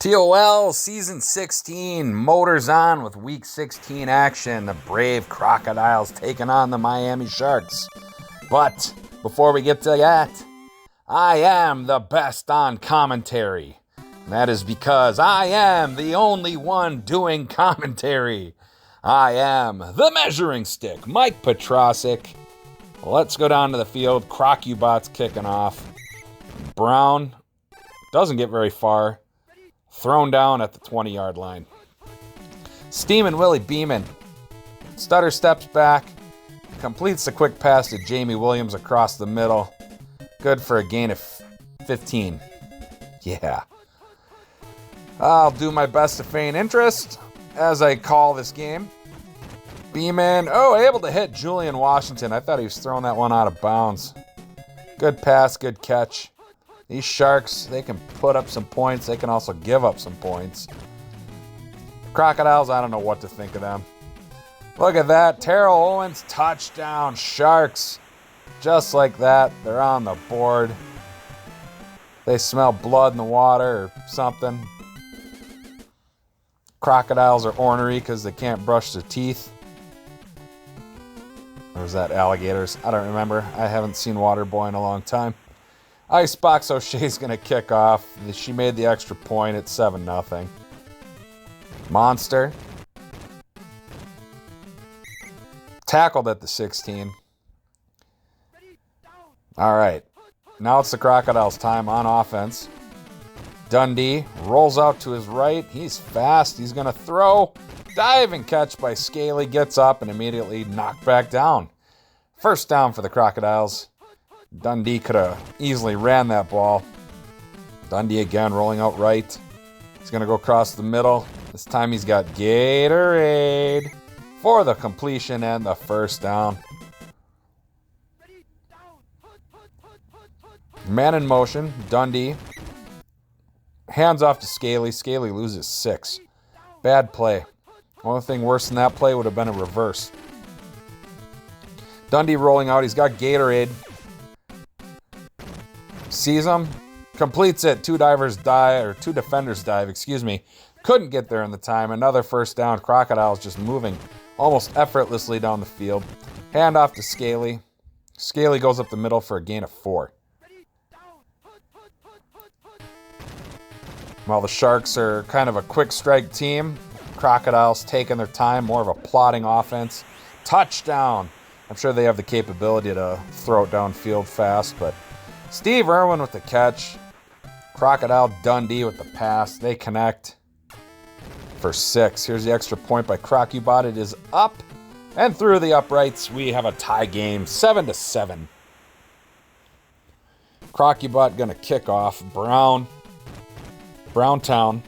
TOL Season 16, motors on with Week 16 action. The brave Crocodiles taking on the Miami Sharks. But before we get to that, I am the best on commentary. That is because I am the only one doing commentary. I am the measuring stick, Mike Petrosic. Let's go down to the field. CROC kicking off. Brown doesn't get very far. Thrown down at the 20-yard line. Steamin' Willie Beeman. Stutter steps back. Completes the quick pass to Jamie Williams across the middle. Good for a gain of 15. Yeah. I'll do my best to feign interest as I call this game. Beeman, able to hit Julian Washington. I thought he was throwing that one out of bounds. Good pass, good catch. These Sharks, they can put up some points. They can also give up some points. Crocodiles, I don't know what to think of them. Look at that. Terrell Owens, touchdown. Sharks. Just like that, they're on the board. They smell blood in the water or something. Crocodiles are ornery because they can't brush their teeth. Or is that alligators? I don't remember. I haven't seen Waterboy in a long time. Icebox O'Shea's going to kick off. She made the extra point at 7-0. Monster. Tackled at the 16. All right. Now it's the Crocodiles' time on offense. Dundee rolls out to his right. He's fast. He's going to throw. Dive and catch by Scaly. Gets up and immediately knocked back down. First down for the Crocodiles. Dundee could have easily ran that ball. Dundee again rolling out right. He's going to go across the middle. This time he's got Gatorade for the completion and the first down. Man in motion. Dundee. Hands off to Scaly. Scaly loses 6. Bad play. Only thing worse than that play would have been a reverse. Dundee rolling out. He's got Gatorade. Sees him, completes it. Two defenders dive. Couldn't get there in the time. Another first down. Crocodiles just moving almost effortlessly down the field. Hand off to Scaly. Scaly goes up the middle for a gain of 4. While the Sharks are kind of a quick strike team, Crocodiles taking their time, more of a plodding offense. Touchdown. I'm sure they have the capability to throw it downfield fast, but Steve Irwin with the catch. Crocodile Dundee with the pass. They connect for 6. Here's the extra point by CROC. It is up and through the uprights. We have a tie game, 7-7. CROC gonna kick off. Browntown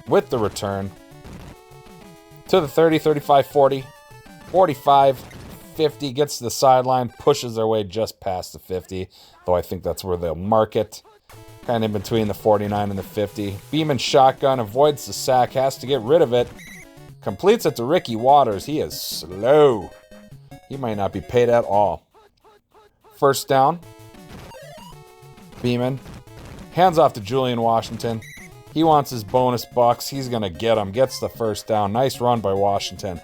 with the return to the 30, 35, 40, 45, 50. Gets to the sideline, pushes their way just past the 50. Though I think that's where they'll mark it. Kind of in between the 49 and the 50. Beeman shotgun, avoids the sack, has to get rid of it. Completes it to Ricky Waters. He is slow. He might not be paid at all. First down. Beeman. Hands off to Julian Washington. He wants his bonus bucks. He's going to get them. Gets the first down. Nice run by Washington.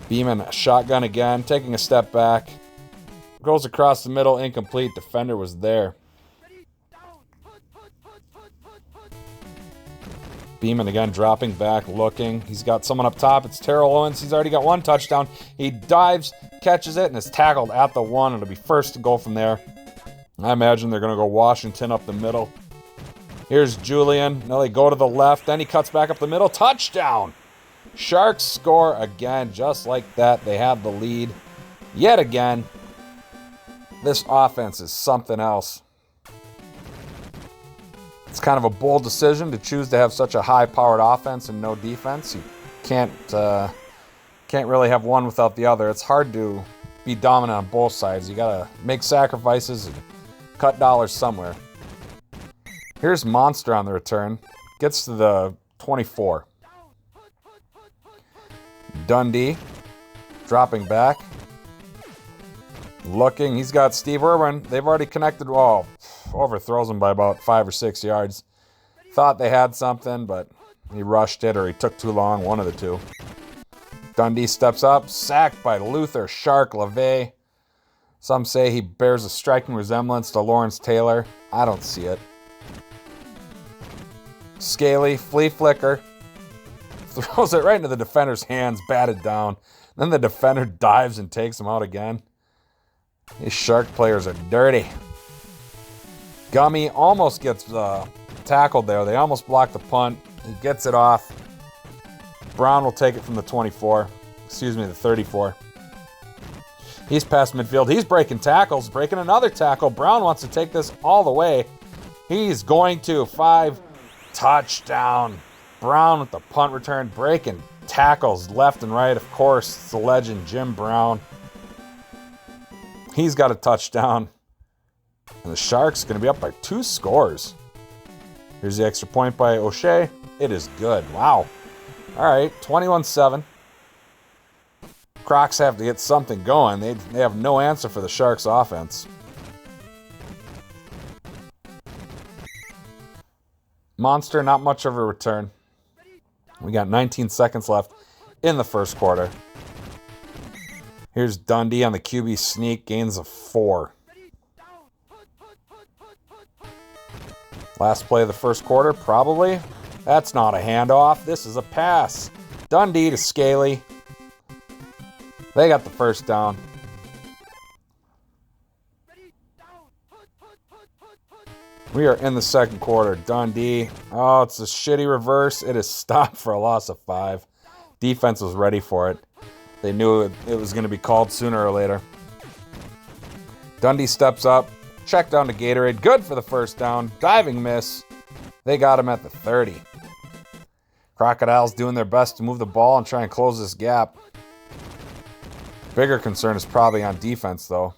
Beeman, shotgun again, taking a step back. Goes across the middle, incomplete. Defender was there. Beeman again dropping back, looking. He's got someone up top. It's Terrell Owens. He's already got one touchdown. He dives, catches it, and is tackled at the 1. It'll be first to go from there. I imagine they're going to go Washington up the middle. Here's Julian. Now they go to the left. Then he cuts back up the middle. Touchdown! Sharks score again, just like that. They have the lead yet again. This offense is something else. It's kind of a bold decision to choose to have such a high-powered offense and no defense. You can't really have one without the other. It's hard to be dominant on both sides. You gotta make sacrifices and cut dollars somewhere. Here's Monster on the return. Gets to the 24. Dundee dropping back. Looking. He's got Steve Irwin. They've already connected. Oh, overthrows him by about 5 or 6 yards. Thought they had something, but he rushed it or he took too long, one of the two. Dundee steps up, sacked by Luther Shark LeVay. Some say he bears a striking resemblance to Lawrence Taylor. I don't see it. Scaly, flea flicker. Throws it right into the defender's hands, batted down. Then the defender dives and takes him out again. These Shark players are dirty. Gummy almost gets tackled there. They almost blocked the punt. He gets it off. Brown will take it from the 24. Excuse me, the 34. He's past midfield. He's breaking tackles, breaking another tackle. Brown wants to take this all the way. He's going to. 5. Touchdown. Brown with the punt return, breaking tackles left and right. Of course, it's the legend Jim Brown. He's got a touchdown. And the Sharks going to be up by 2 scores. Here's the extra point by O'Shea. It is good. Wow. All right, 21-7. Crocs have to get something going. They have no answer for the Sharks offense. Monster, not much of a return. We got 19 seconds left in the first quarter. Here's Dundee on the QB sneak, gains of 4. Last play of the first quarter, probably. That's not a handoff. This is a pass. Dundee to Scaly. They got the first down. We are in the second quarter. Dundee. Oh, it's a shitty reverse. It is stopped for a loss of 5. Defense was ready for it. They knew it was going to be called sooner or later. Dundee steps up. Check down to Gatorade. Good for the first down. Diving miss. They got him at the 30. Crocodiles doing their best to move the ball and try and close this gap. Bigger concern is probably on defense, though.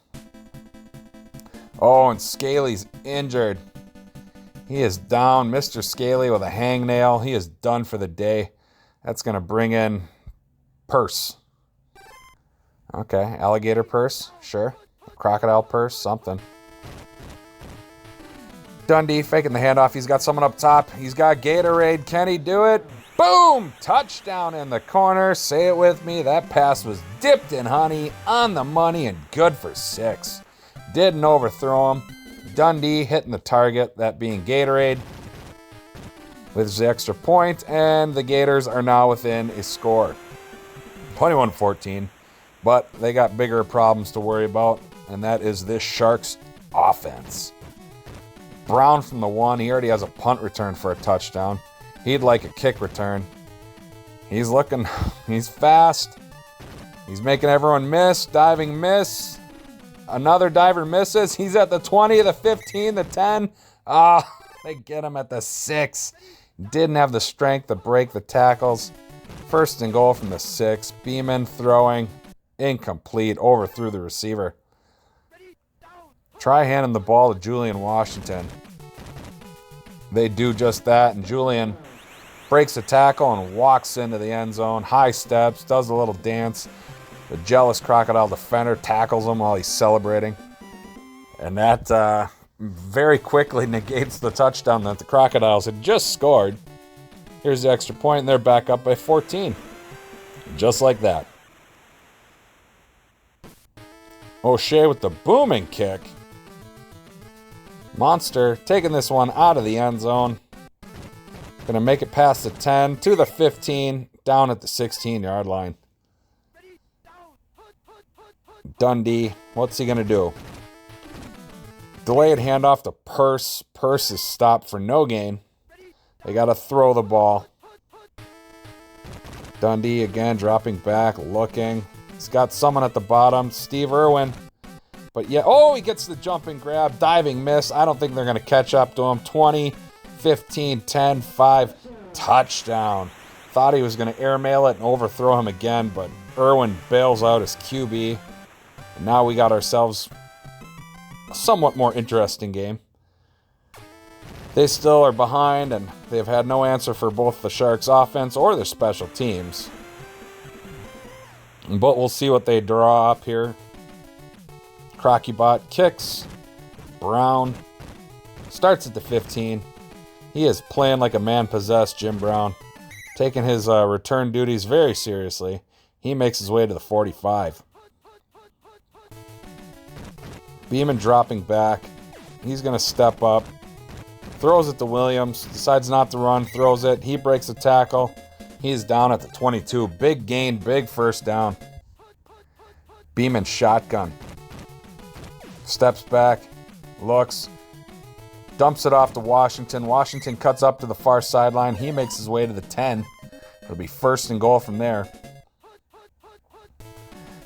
Oh, and Scaly's injured. He is down. Mr. Scaly with a hangnail. He is done for the day. That's going to bring in Purse. Okay, alligator purse. Sure. Crocodile purse. Something. Dundee faking the handoff. He's got someone up top. He's got Gatorade. Can he do it? Boom! Touchdown in the corner. Say it with me. That pass was dipped in honey, on the money, and good for 6. Didn't overthrow him. Dundee hitting the target, that being Gatorade, with the extra point, and the Gators are now within a score. 21-14, but they got bigger problems to worry about, and that is this Sharks offense. Brown from the 1. He already has a punt return for a touchdown. He'd like a kick return. He's fast. He's making everyone miss. Diving miss. Another diver misses. He's at the 20, the 15, the 10. They get him at the 6. Didn't have the strength to break the tackles. First and goal from the 6. Beeman throwing. Incomplete. Overthrew the receiver. Try handing the ball to Julian Washington. They do just that, and Julian breaks a tackle and walks into the end zone. High steps, does a little dance. The jealous Crocodile defender tackles him while he's celebrating. And that very quickly negates the touchdown that the Crocodiles had just scored. Here's the extra point, and they're back up by 14. Just like that. O'Shea with the booming kick. Monster taking this one out of the end zone. Gonna make it past the 10 to the 15, down at the 16-yard line. Dundee, what's he gonna do? Delayed handoff to Purse. Purse is stopped for no gain. They gotta throw the ball. Dundee again dropping back, looking. He's got someone at the bottom, Steve Irwin. But yeah, oh, he gets the jumping grab, diving miss. I don't think they're going to catch up to him. 20, 15, 10, 5, touchdown. Thought he was going to airmail it and overthrow him again, but Irwin bails out his QB. And now we got ourselves a somewhat more interesting game. They still are behind, and they've had no answer for both the Sharks' offense or their special teams. But we'll see what they draw up here. Crocbot kicks. Brown Starts at the 15. He is playing like a man possessed, Jim Brown. Taking his return duties very seriously. He makes his way to the 45. Beeman dropping back. He's going to step up. Throws it to Williams. Decides not to run. Throws it. He breaks the tackle. He's down at the 22. Big gain. Big first down. Beeman shotgun. Steps back. Looks. Dumps it off to Washington. Washington cuts up to the far sideline. He makes his way to the 10. It'll be 1st and goal from there.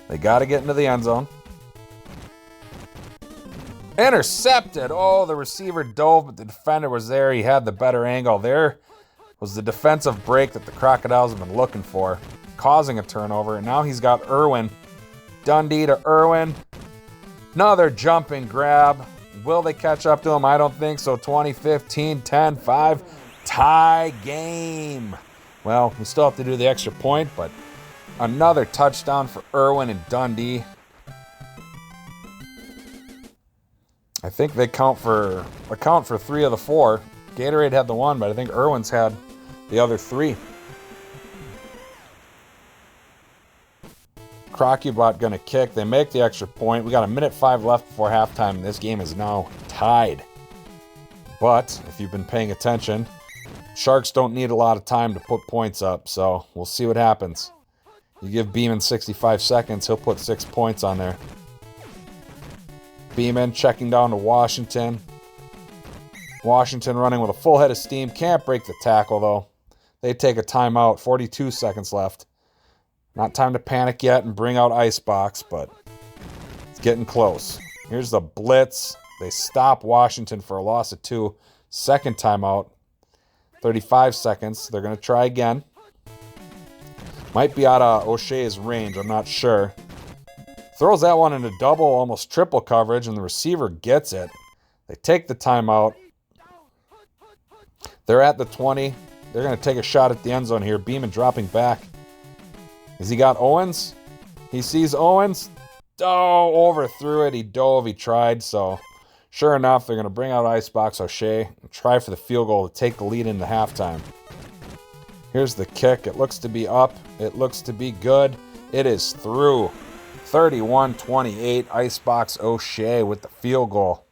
They got to get into the end zone. Intercepted. Oh, the receiver dove, but the defender was there. He had the better angle. There was the defensive break that the Crocodiles have been looking for, causing a turnover. And now he's got Irwin. Dundee to Irwin. Another jumping grab. Will they catch up to him? I don't think so. 20-15, 10-5. Tie game. Well, we still have to do the extra point, but another touchdown for Irwin and Dundee. I think they account for 3 of the 4. Gatorade had the 1, but I think Irwin's had the other 3. CROC going to kick. They make the extra point. We got 1:05 left before halftime. This game is now tied. But if you've been paying attention, Sharks don't need a lot of time to put points up, so we'll see what happens. You give Beeman 65 seconds, he'll put 6 points on there. Beeman checking down to Washington. Washington running with a full head of steam. Can't break the tackle, though. They take a timeout. 42 seconds left. Not time to panic yet and bring out Icebox, but it's getting close. Here's the blitz. They stop Washington for a loss of 2. Second timeout. 35 seconds. They're going to try again. Might be out of O'Shea's range. I'm not sure. Throws that one into double, almost triple coverage, and the receiver gets it. They take the timeout. They're at the 20. They're going to take a shot at the end zone here. Beeman dropping back. Has he got Owens? He sees Owens. Oh, overthrew it. He dove. He tried. So, sure enough, they're going to bring out Icebox O'Shea and try for the field goal to take the lead into halftime. Here's the kick. It looks to be up. It looks to be good. It is through. 31-28. Icebox O'Shea with the field goal.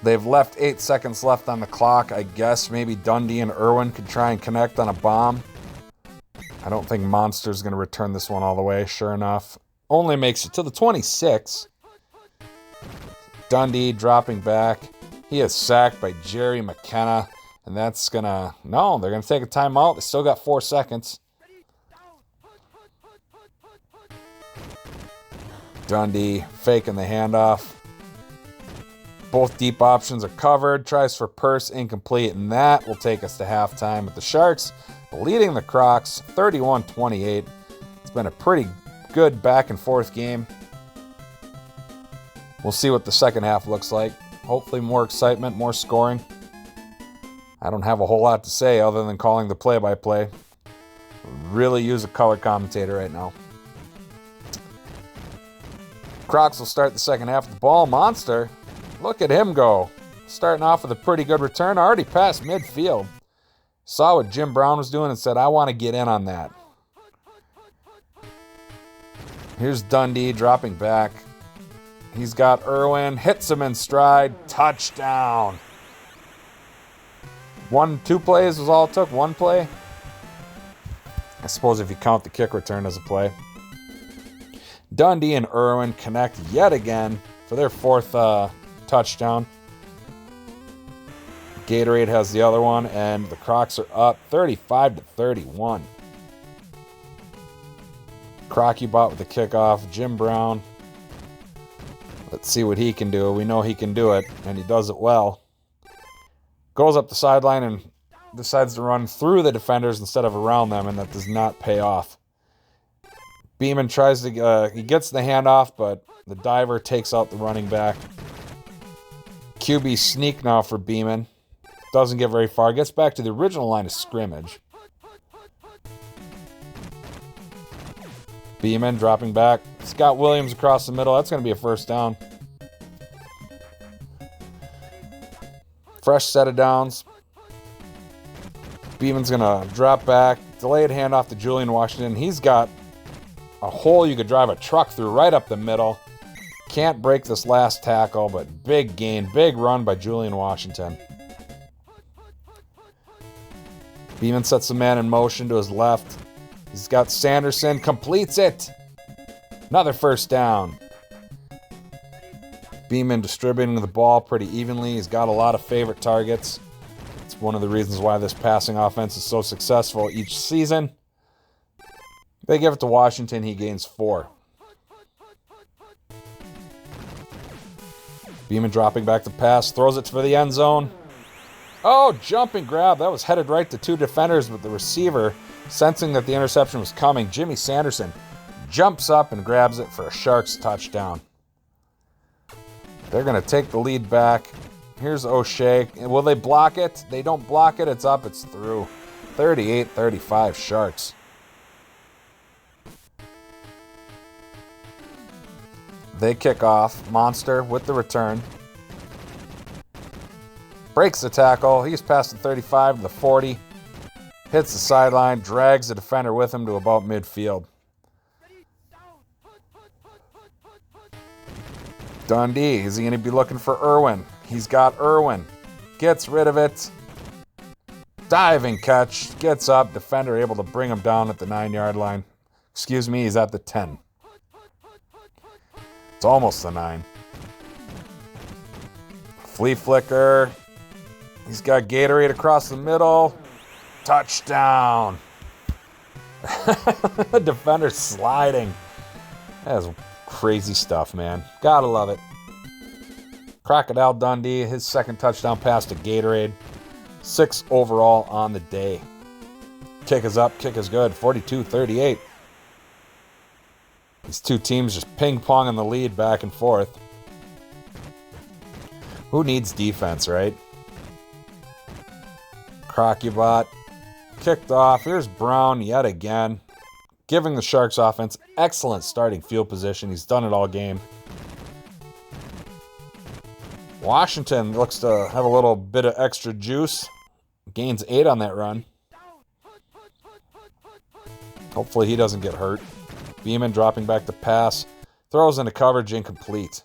They've left 8 seconds left on the clock. I guess maybe Dundee and Irwin could try and connect on a bomb. I don't think Monster's going to return this one all the way. Sure enough. Only makes it to the 26. Dundee dropping back. He is sacked by Jerry McKenna. And that's going to... No, they're going to take a timeout. They still got 4 seconds. Dundee faking the handoff. Both deep options are covered. Tries for Purse, incomplete. And that will take us to halftime with the Sharks leading the Crocs 31-28. It's been a pretty good back and forth game. We'll see what the second half looks like. Hopefully more excitement, more scoring. I don't have a whole lot to say other than calling the play-by-play. Really use a color commentator right now. Crocs will start the second half with the ball. Monster, look at him go. Starting off with a pretty good return. Already past midfield. Saw what Jim Brown was doing and said, I want to get in on that. Here's Dundee dropping back. He's got Irwin. Hits him in stride. Touchdown. 2 plays was all it took. 1 play. I suppose if you count the kick return as a play. Dundee and Irwin connect yet again for their 4th touchdown. Gatorade has the other one, and the Crocs are up 35-31. Crocky bot with the kickoff. Jim Brown. Let's see what he can do. We know he can do it, and he does it well. Goes up the sideline and decides to run through the defenders instead of around them, and that does not pay off. Beeman tries to... he gets the handoff, but the diver takes out the running back. QB sneak now for Beeman. Doesn't get very far. Gets back to the original line of scrimmage. Beeman dropping back. Scott Williams across the middle. That's going to be a first down. Fresh set of downs. Beeman's going to drop back. Delayed handoff to Julian Washington. He's got a hole you could drive a truck through right up the middle. Can't break this last tackle, but big gain, big run by Julian Washington. Beeman sets the man in motion to his left. He's got Sanderson, completes it. Another first down. Beeman distributing the ball pretty evenly. He's got a lot of favorite targets. It's one of the reasons why this passing offense is so successful each season. They give it to Washington. He gains 4. Beeman dropping back to pass. Throws it for the end zone. Oh, jumping grab. That was headed right to 2 defenders, but the receiver, sensing that the interception was coming, Jimmy Sanderson, jumps up and grabs it for a Sharks touchdown. They're going to take the lead back. Here's O'Shea. Will they block it? They don't block it. It's up. It's through. 38-35 Sharks. They kick off. Monster with the return. Breaks the tackle. He's past the 35 to the 40. Hits the sideline. Drags the defender with him to about midfield. Dundee, is he going to be looking for Irwin? He's got Irwin. Gets rid of it. Diving catch. Gets up. Defender able to bring him down at the 9-yard line. Excuse me, he's at the 10. It's almost the 9. Flea flicker. He's got Gatorade across the middle. Touchdown. The defender sliding. That is crazy stuff, man. Gotta love it. Crocodile Dundee, his second touchdown pass to Gatorade. 6 overall on the day. Kick is up, kick is good. 42-38. These two teams just ping-ponging the lead back and forth. Who needs defense, right? Crocubot kicked off. Here's Brown yet again, giving the Sharks offense excellent starting field position. He's done it all game. Washington looks to have a little bit of extra juice. Gains 8 on that run. Hopefully he doesn't get hurt. Beeman dropping back to pass. Throws into coverage, incomplete.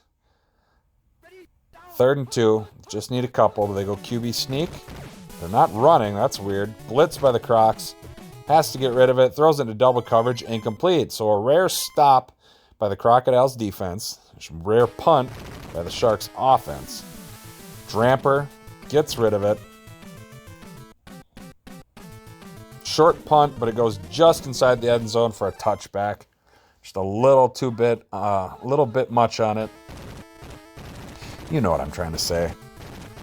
3rd and 2. Just need a couple. Do they go QB sneak? They're not running. That's weird. Blitz by the Crocs. Has to get rid of it. Throws into double coverage. Incomplete. So a rare stop by the Crocodiles defense. Rare punt by the Sharks offense. Dramper gets rid of it. Short punt, but it goes just inside the end zone for a touchback. Just a little bit much on it. You know what I'm trying to say.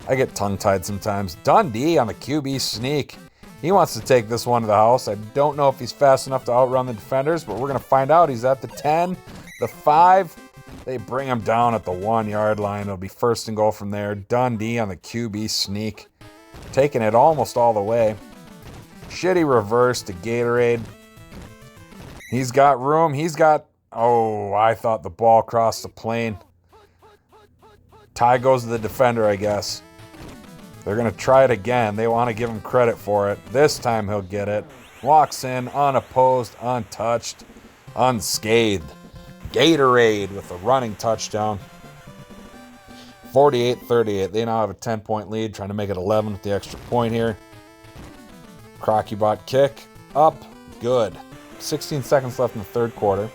I get tongue-tied sometimes. Dundee on the QB sneak. He wants to take this one to the house. I don't know if he's fast enough to outrun the defenders, but we're going to find out. He's at the 10, the 5. They bring him down at the 1-yard line. It'll be 1st and goal from there. Dundee on the QB sneak. Taking it almost all the way. Shitty reverse to Gatorade. He's got room. Oh, I thought the ball crossed the plane. Tie goes to the defender, I guess. They're going to try it again. They want to give him credit for it. This time he'll get it. Walks in, unopposed, untouched, unscathed. Gatorade with a running touchdown. 48-38. They now have a 10-point lead, trying to make it 11 with the extra point here. Crocubot kick. Up. Good. 16 seconds left in the 3rd quarter.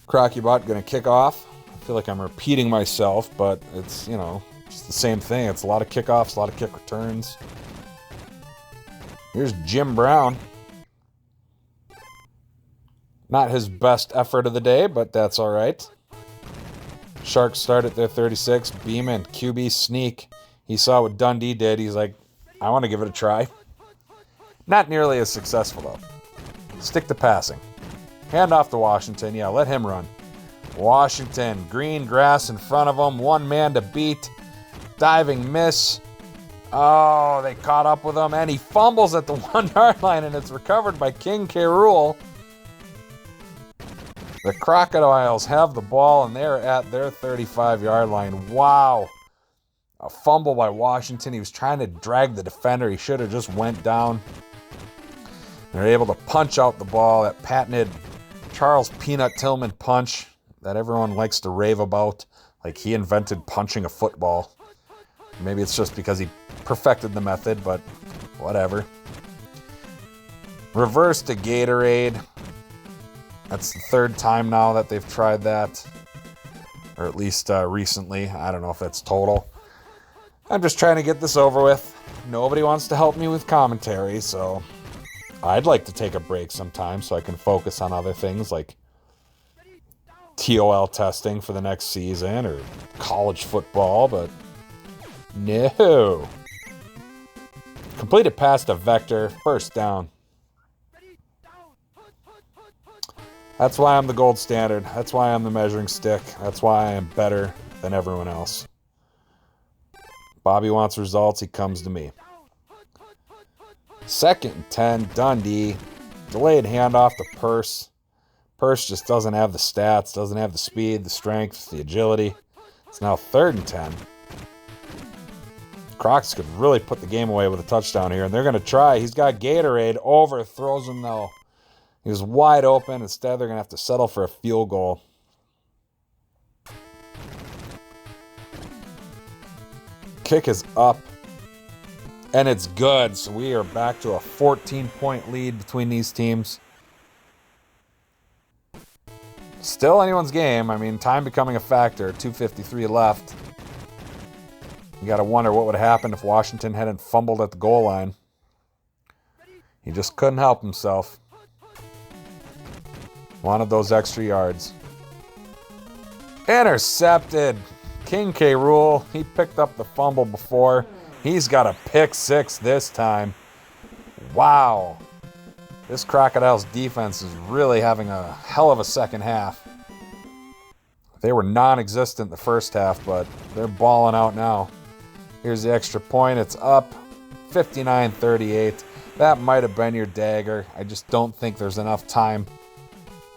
Crocubot going to kick off. I feel like I'm repeating myself, but it's, just the same thing. It's a lot of kickoffs, a lot of kick returns. Here's Jim Brown. Not his best effort of the day, but that's all right. Sharks start at their 36. Beeman, QB sneak. He saw what Dundee did. He's like, I want to give it a try. Not nearly as successful, though. Stick to passing. Hand off to Washington. Yeah, let him run. Washington, green grass in front of him. 1 man to beat. Diving miss. Oh, they caught up with him, and he fumbles at the 1-yard line, and it's recovered by King K. Rool. The Crocodiles have the ball, and they're at their 35-yard line. Wow. A fumble by Washington. He was trying to drag the defender. He should have just went down. They're able to punch out the ball. That patented Charles Peanut Tillman punch that everyone likes to rave about. Like he invented punching a football. Maybe it's just because he perfected the method, but whatever. Reverse to Gatorade. That's the third time now that they've tried that. Or at least recently. I don't know if that's total. I'm just trying to get this over with. Nobody wants to help me with commentary, so I'd like to take a break sometime so I can focus on other things like TOL testing for the next season or college football, but no. Completed pass to Vector, first down. That's why I'm the gold standard. That's why I'm the measuring stick. That's why I am better than everyone else. Bobby wants results, he comes to me. 2nd and 10, Dundee. Delayed handoff to Purse. Purse just doesn't have the stats, doesn't have the speed, the strength, the agility. It's now 3rd and 10. Crocs could really put the game away with a touchdown here, and they're going to try. He's got Gatorade, overthrows him though. He was wide open. Instead, they're going to have to settle for a field goal. Kick is up, and it's good. So we are back to a 14-point lead between these teams. Still anyone's game. I mean, time becoming a factor. 2:53 left. You got to wonder what would have happened if Washington hadn't fumbled at the goal line. He just couldn't help himself. Wanted those extra yards. Intercepted. King K. Rool, he picked up the fumble before. He's got a pick 6 this time. Wow. This Crocodiles defense is really having a hell of a second half. They were non-existent the first half, but they're balling out now. Here's the extra point. It's up 59-38. That might have been your dagger. I just don't think there's enough time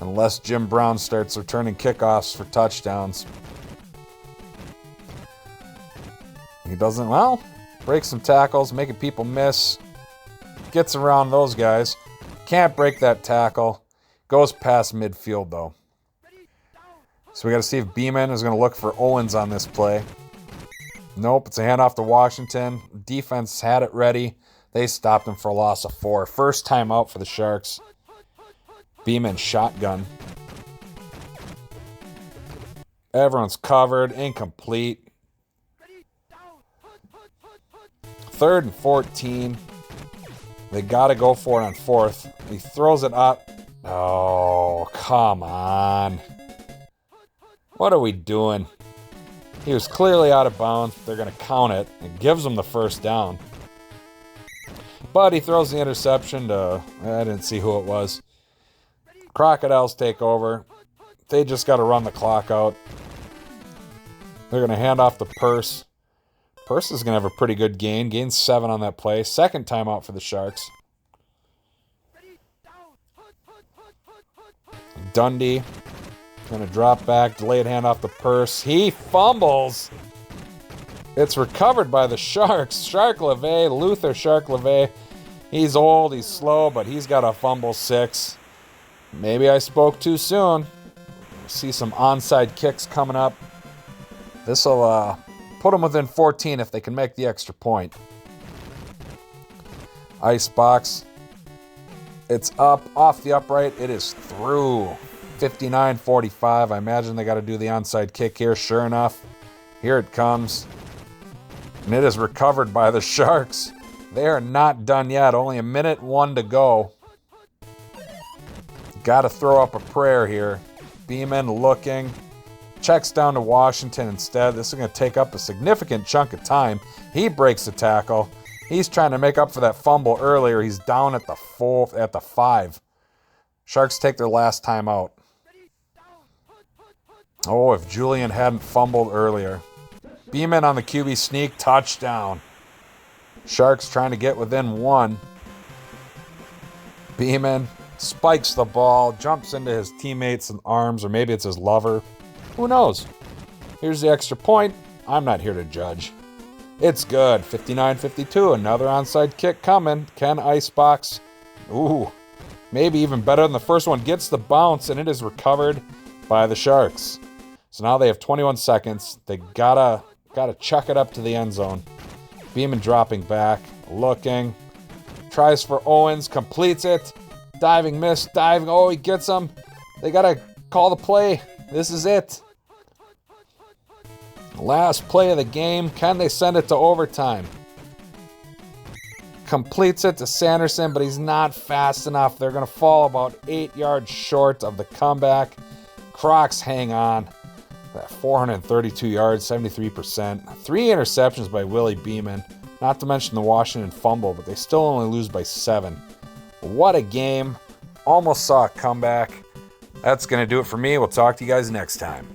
unless Jim Brown starts returning kickoffs for touchdowns. He doesn't, well, break some tackles, making people miss. Gets around those guys. Can't break that tackle. Goes past midfield, though. So we got to see if Beeman is going to look for Owens on this play. Nope, it's a handoff to Washington. Defense had it ready. They stopped him for a loss of 4. First time out for the Sharks. Beeman shotgun. Everyone's covered. Incomplete. 3rd and 14. They got to go for it on 4th. He throws it up. Oh, come on. What are we doing? He was clearly out of bounds. They're going to count it. It gives them the first down. But he throws the interception to, I didn't see who it was. Crocodiles take over. They just got to run the clock out. They're going to hand off to Purse. Purse is going to have a pretty good gain. Gains 7 on that play. Second timeout for the Sharks. Dundee going to drop back. Delayed handoff to Purse. He fumbles. It's recovered by the Sharks. Shark LeVay, Luther Shark LeVay. He's old, he's slow, but he's got a fumble 6. Maybe I spoke too soon. See some onside kicks coming up. This will put them within 14 if they can make the extra point. Icebox. It's up, off the upright. It is through. 59-45. I imagine they got to do the onside kick here. Sure enough, here it comes. And it is recovered by the Sharks. They are not done yet. Only a minute 1 to go. Got to throw up a prayer here. Beeman looking. Checks down to Washington instead. This is going to take up a significant chunk of time. He breaks the tackle. He's trying to make up for that fumble earlier. He's down at the 5. Sharks take their last time out. Oh, if Julian hadn't fumbled earlier. Beeman on the QB sneak, touchdown. Sharks trying to get within 1. Beeman spikes the ball, jumps into his teammates' arms, or maybe it's his lover. Who knows? Here's the extra point. I'm not here to judge. It's good. 59-52. Another onside kick coming. Can Icebox. Ooh. Maybe even better than the first one. Gets the bounce, and it is recovered by the Sharks. So now they have 21 seconds. They gotta chuck it up to the end zone. Beeman dropping back. Looking. Tries for Owens. Completes it. Diving miss. Diving. Oh, he gets him. They gotta call the play. This is it. Last play of the game. Can they send it to overtime? Completes it to Sanderson, but he's not fast enough. They're going to fall about 8 yards short of the comeback. Crocs hang on. 432 yards, 73%. 3 interceptions by Willie Beeman. Not to mention the Washington fumble, but they still only lose by 7. What a game. Almost saw a comeback. That's going to do it for me. We'll talk to you guys next time.